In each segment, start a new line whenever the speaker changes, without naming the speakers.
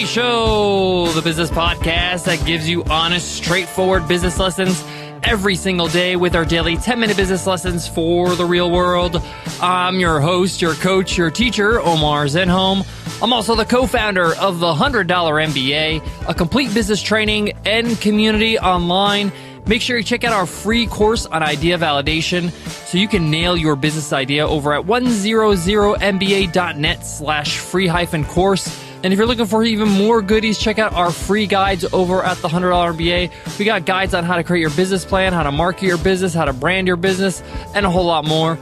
Show, the business podcast that gives you honest, straightforward business lessons every single day with our daily 10-minute business lessons for the real world. I'm your host, your coach, your teacher, Omar Zenhom. I'm also the co-founder of the $100 MBA, a complete business training and community online. Make sure you check out our free course on idea validation so you can nail your business idea over at 100mba.net/free-course. And if you're looking for even more goodies, check out our free guides over at the $100 MBA. We got guides on how to create your business plan, how to market your business, how to brand your business, and a whole lot more.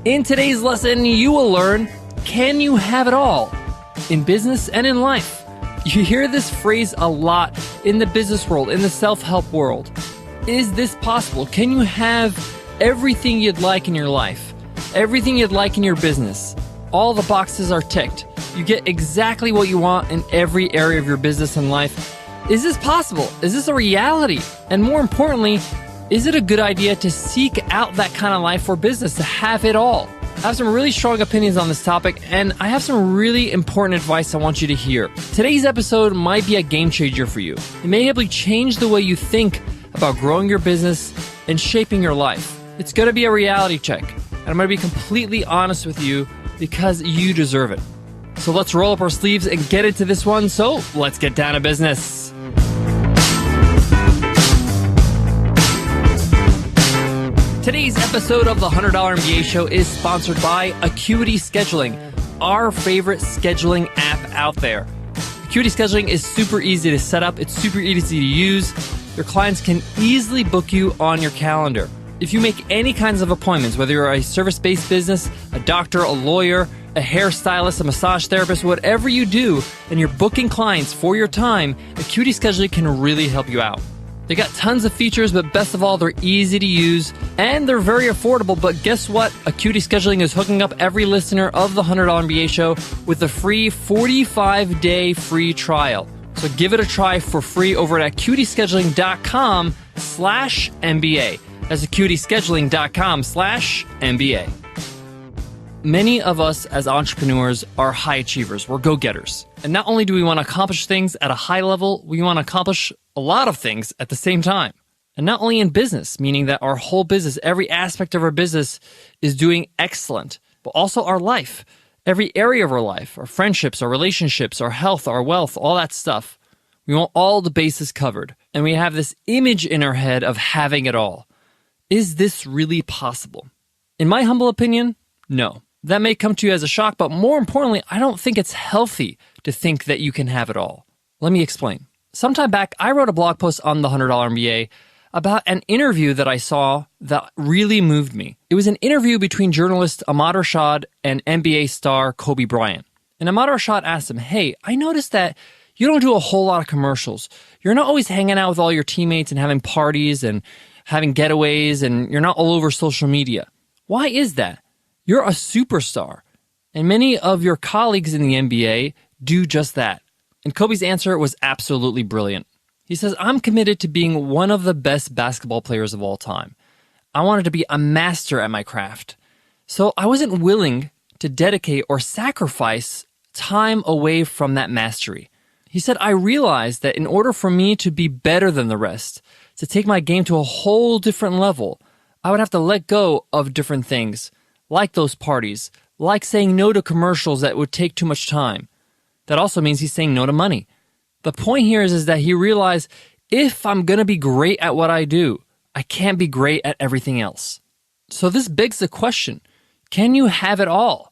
In today's lesson, you will learn, can you have it all in business and in life? You hear this phrase a lot in the business world, in the self-help world. Is this possible? Can you have everything you'd like in your life? Everything you'd like in your business? All the boxes are ticked. You get exactly what you want in every area of your business and life. Is this possible? Is this a reality? And more importantly, is it a good idea to seek out that kind of life or business, to have it all? I have some really strong opinions on this topic, and I have some really important advice I want you to hear. Today's episode might be a game changer for you. It may help you change the way you think about growing your business and shaping your life. It's going to be a reality check, and I'm going to be completely honest with you because you deserve it. So let's roll up our sleeves and get into this one. So let's get down to business. Today's episode of the $100 MBA Show is sponsored by Acuity Scheduling, our favorite scheduling app out there. Acuity Scheduling is super easy to set up. It's super easy to use. Your clients can easily book you on your calendar. If you make any kinds of appointments, whether you're a service-based business, a doctor, a lawyer, a hairstylist, a massage therapist, whatever you do, and you're booking clients for your time, Acuity Scheduling can really help you out. They got tons of features, but best of all, they're easy to use, and they're very affordable. But guess what? Acuity Scheduling is hooking up every listener of the $100 MBA Show with a free 45-day free trial. So give it a try for free over at acuityscheduling.com/MBA. That's acuityscheduling.com/MBA. Many of us as entrepreneurs are high achievers. We're go-getters. And not only do we want to accomplish things at a high level, we want to accomplish a lot of things at the same time. And not only in business, meaning that our whole business, every aspect of our business is doing excellent, but also our life. Every area of our life, our friendships, our relationships, our health, our wealth, all that stuff. We want all the bases covered. And we have this image in our head of having it all. Is this really possible? In my humble opinion, no. That may come to you as a shock, but more importantly, I don't think it's healthy to think that you can have it all. Let me explain. Sometime back, I wrote a blog post on the $100 MBA about an interview that I saw that really moved me. It was an interview between journalist Ahmad Rashad and NBA star Kobe Bryant. And Ahmad Rashad asked him, hey, I noticed that you don't do a whole lot of commercials. You're not always hanging out with all your teammates and having parties and having getaways, and you're not all over social media. Why is that? You're a superstar, and many of your colleagues in the NBA do just that. And Kobe's answer was absolutely brilliant. He says, I'm committed to being one of the best basketball players of all time. I wanted to be a master at my craft. So I wasn't willing to dedicate or sacrifice time away from that mastery. He said, I realized that in order for me to be better than the rest, to take my game to a whole different level, I would have to let go of different things, like those parties, like saying no to commercials that would take too much time. That also means he's saying no to money. The point here is that he realized, if I'm going to be great at what I do, I can't be great at everything else. So this begs the question, can you have it all?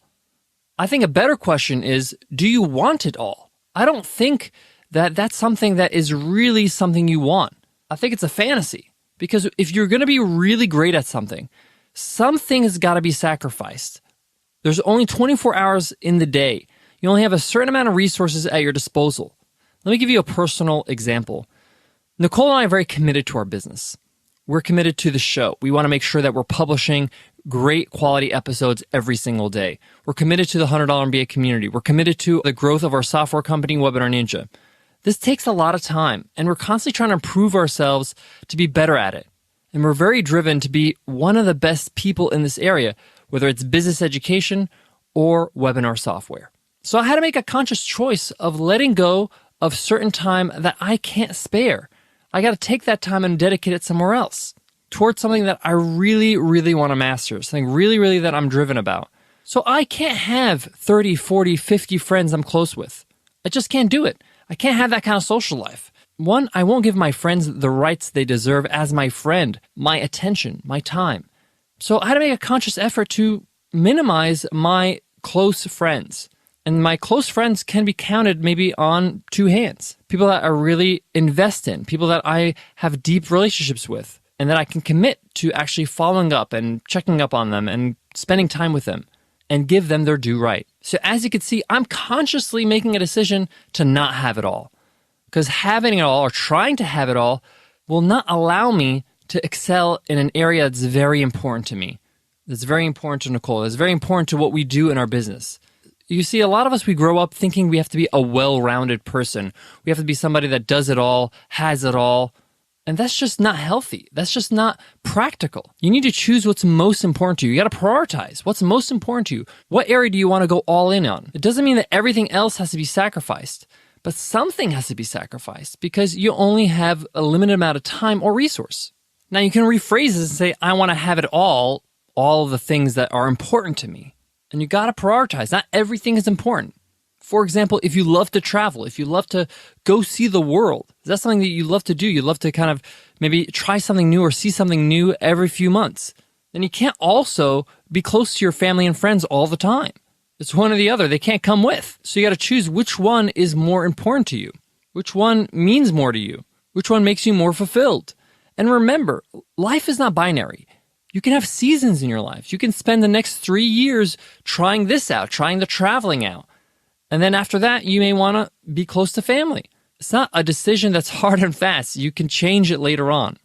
I think a better question is, do you want it all? I don't think that that's something that is really something you want. I think it's a fantasy. Because if you're going to be really great at something has got to be sacrificed. There's only 24 hours in the day. You only have a certain amount of resources at your disposal. Let me give you a personal example. Nicole and I are very committed to our business. We're committed to the show. We want to make sure that we're publishing great quality episodes every single day. We're committed to the $100 MBA community. We're committed to the growth of our software company, Webinar Ninja. This takes a lot of time, and we're constantly trying to improve ourselves to be better at it. And we're very driven to be one of the best people in this area, whether it's business education or webinar software. So I had to make a conscious choice of letting go of certain time that I can't spare. I got to take that time and dedicate it somewhere else towards something that I really, really want to master, something really, really that I'm driven about. So I can't have 30, 40, 50 friends I'm close with. I just can't do it. I can't have that kind of social life. One, I won't give my friends the rights they deserve as my friend, my attention, my time. So I had to make a conscious effort to minimize my close friends. And my close friends can be counted maybe on two hands. People that I really invest in, people that I have deep relationships with, and that I can commit to actually following up and checking up on them and spending time with them and give them their due right. So as you can see, I'm consciously making a decision to not have it all. Because having it all or trying to have it all will not allow me to excel in an area that's very important to me. That's very important to Nicole. That's very important to what we do in our business. You see, a lot of us, we grow up thinking we have to be a well-rounded person. We have to be somebody that does it all, has it all. And that's just not healthy. That's just not practical. You need to choose what's most important to you. You got to prioritize what's most important to you. What area do you want to go all in on? It doesn't mean that everything else has to be sacrificed, but something has to be sacrificed because you only have a limited amount of time or resource. Now you can rephrase this and say, I want to have it all of the things that are important to me. And you got to prioritize. Not everything is important. For example, if you love to travel, if you love to go see the world, is that something that you love to do? You love to kind of maybe try something new or see something new every few months. Then you can't also be close to your family and friends all the time. It's one or the other. They can't come with. So you got to choose which one is more important to you. Which one means more to you? Which one makes you more fulfilled? And remember, life is not binary. You can have seasons in your life. You can spend the next 3 years trying this out, trying the traveling out. And then after that, you may want to be close to family. It's not a decision that's hard and fast. You can change it later on.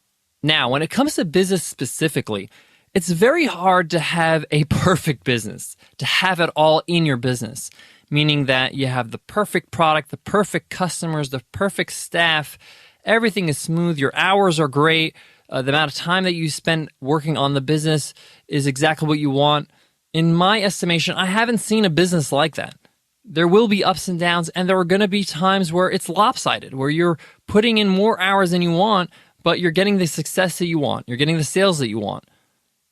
Now, when it comes to business specifically, it's very hard to have a perfect business, to have it all in your business, meaning that you have the perfect product, the perfect customers, the perfect staff. Everything is smooth. Your hours are great. The amount of time that you spend working on the business is exactly what you want. In my estimation, I haven't seen a business like that. There will be ups and downs, and there are going to be times where it's lopsided, where you're putting in more hours than you want, but you're getting the success that you want. You're getting the sales that you want.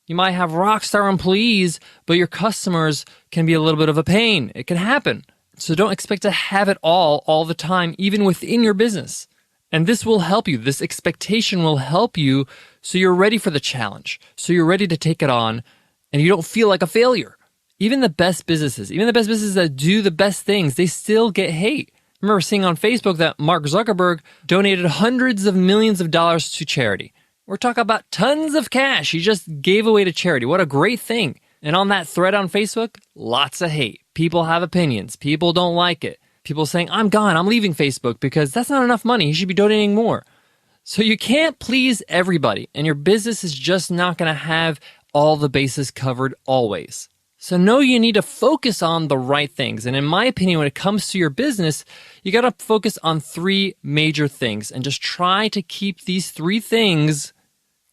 You might have rock star employees, but your customers can be a little bit of a pain. It can happen. So don't expect to have it all the time, even within your business. And this will help you. This expectation will help you so you're ready for the challenge, so you're ready to take it on, and you don't feel like a failure. Even the best businesses that do the best things, they still get hate. I remember seeing on Facebook that Mark Zuckerberg donated hundreds of millions of dollars to charity. We're talking about tons of cash he just gave away to charity. What a great thing. And on that thread on Facebook, lots of hate. People have opinions. People don't like it. People saying, I'm gone, I'm leaving Facebook because that's not enough money. He should be donating more. So you can't please everybody, and your business is just not going to have all the bases covered always. So know you need to focus on the right things. And in my opinion, when it comes to your business, you got to focus on 3 major things and just try to keep these 3 things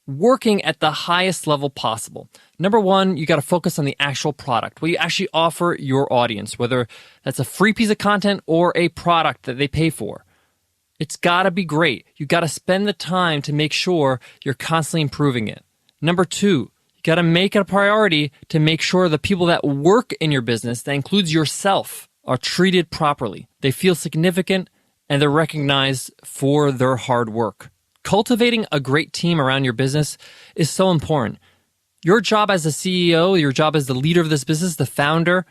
working at the highest level possible. Number 1, you got to focus on the actual product, what you actually offer your audience, whether that's a free piece of content or a product that they pay for. It's got to be great. You got to spend the time to make sure you're constantly improving it. Number 2, you got to make it a priority to make sure the people that work in your business, that includes yourself, are treated properly. They feel significant and they're recognized for their hard work. Cultivating a great team around your business is so important. Your job as a CEO, your job as the leader of this business, the founder,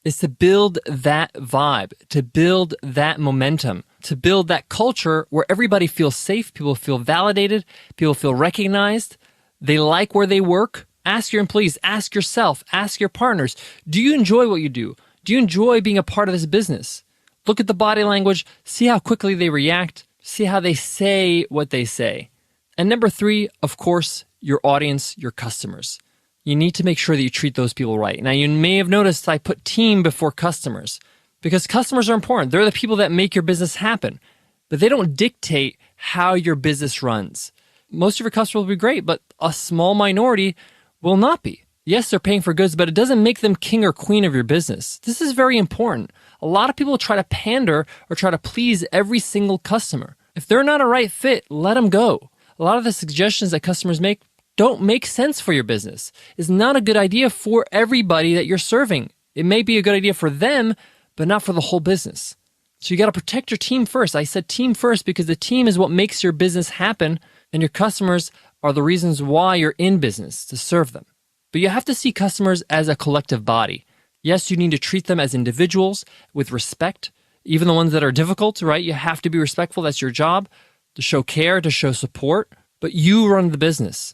is to build that vibe, to build that momentum, to build that culture where everybody feels safe, people feel validated, people feel recognized, they like where they work. Ask your employees, ask yourself, ask your partners, do you enjoy what you do? Do you enjoy being a part of this business? Look at the body language, see how quickly they react, see how they say what they say. And number 3, of course, your audience, your customers. You need to make sure that you treat those people right. Now, you may have noticed I put team before customers because customers are important. They're the people that make your business happen, but they don't dictate how your business runs. Most of your customers will be great, but a small minority will not be. Yes, they're paying for goods, but it doesn't make them king or queen of your business. This is very important. A lot of people try to pander or try to please every single customer. If they're not a right fit, let them go. A lot of the suggestions that customers make don't make sense for your business. It's not a good idea for everybody that you're serving. It may be a good idea for them, but not for the whole business. So you got to protect your team first. I said team first because the team is what makes your business happen, and your customers are the reasons why you're in business, to serve them. But you have to see customers as a collective body. Yes, you need to treat them as individuals with respect, even the ones that are difficult, right? You have to be respectful. That's your job, to show care, to show support. But you run the business,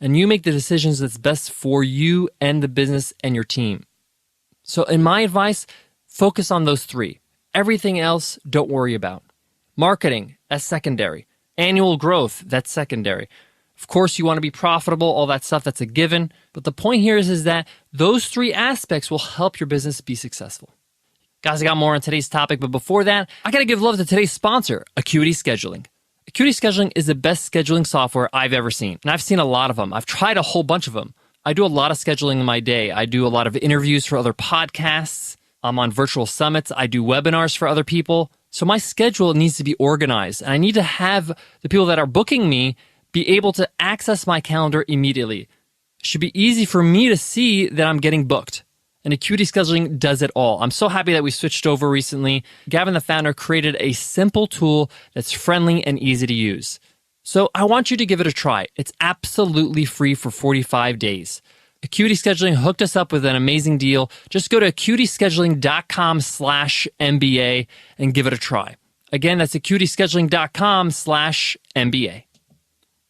and you make the decisions that's best for you and the business and your team. So in my advice, focus on those three. Everything else, don't worry about. Marketing, that's secondary. Annual growth, that's secondary. Of course, you want to be profitable, all that stuff, that's a given. But the point here is that those three aspects will help your business be successful. Guys, I got more on today's topic, but before that, I got to give love to today's sponsor, Acuity Scheduling. Acuity Scheduling is the best scheduling software I've ever seen, and I've seen a lot of them. I've tried a whole bunch of them. I do a lot of scheduling in my day. I do a lot of interviews for other podcasts. I'm on virtual summits. I do webinars for other people. So my schedule needs to be organized, and I need to have the people that are booking me be able to access my calendar immediately. It should be easy for me to see that I'm getting booked. And Acuity Scheduling does it all. I'm so happy that we switched over recently. Gavin, the founder, created a simple tool that's friendly and easy to use. So I want you to give it a try. It's absolutely free for 45 days. Acuity Scheduling hooked us up with an amazing deal. Just go to acuityscheduling.com/MBA and give it a try. Again, that's acuityscheduling.com/MBA.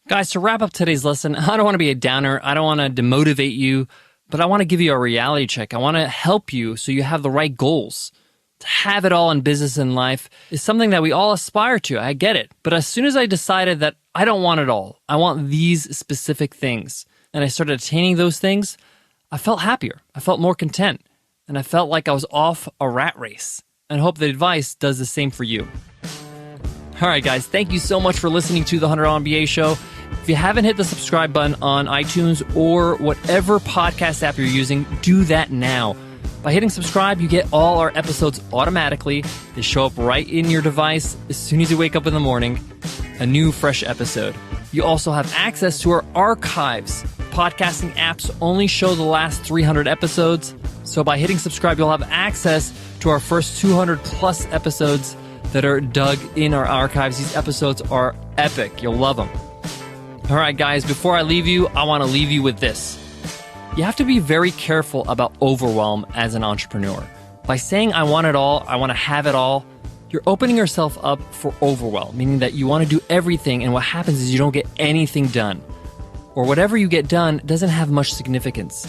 Guys, to wrap up today's lesson, I don't want to be a downer. I don't want to demotivate you, but I want to give you a reality check. I want to help you so you have the right goals. To have it all in business and life is something that we all aspire to. I get it. But as soon as I decided that I don't want it all, I want these specific things, and I started attaining those things, I felt happier. I felt more content. And I felt like I was off a rat race. And I hope the advice does the same for you. All right, guys, thank you so much for listening to the $100 MBA Show. If you haven't hit the subscribe button on iTunes or whatever podcast app you're using, do that now. By hitting subscribe, you get all our episodes automatically. They show up right in your device as soon as you wake up in the morning. A new, fresh episode. You also have access to our archives. Podcasting apps only show the last 300 episodes. So by hitting subscribe, you'll have access to our first 200 plus episodes that are dug in our archives. These episodes are epic. You'll love them. All right, guys, before I leave you, I want to leave you with this. You have to be very careful about overwhelm as an entrepreneur. By saying, I want it all, I want to have it all, you're opening yourself up for overwhelm, meaning that you want to do everything, and what happens is you don't get anything done. Or whatever you get done doesn't have much significance.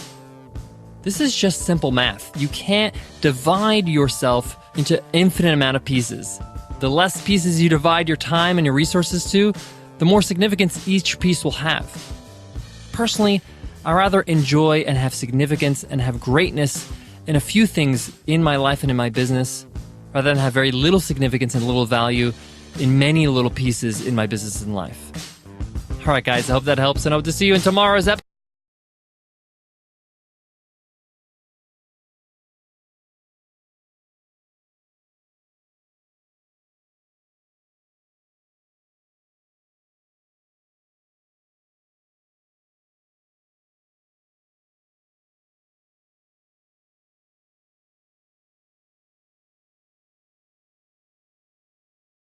This is just simple math. You can't divide yourself into infinite amount of pieces. The less pieces you divide your time and your resources to, the more significance each piece will have. Personally, I rather enjoy and have significance and have greatness in a few things in my life and in my business, rather than have very little significance and little value in many little pieces in my business and life. All right, guys, I hope that helps, and I hope to see you in tomorrow's episode.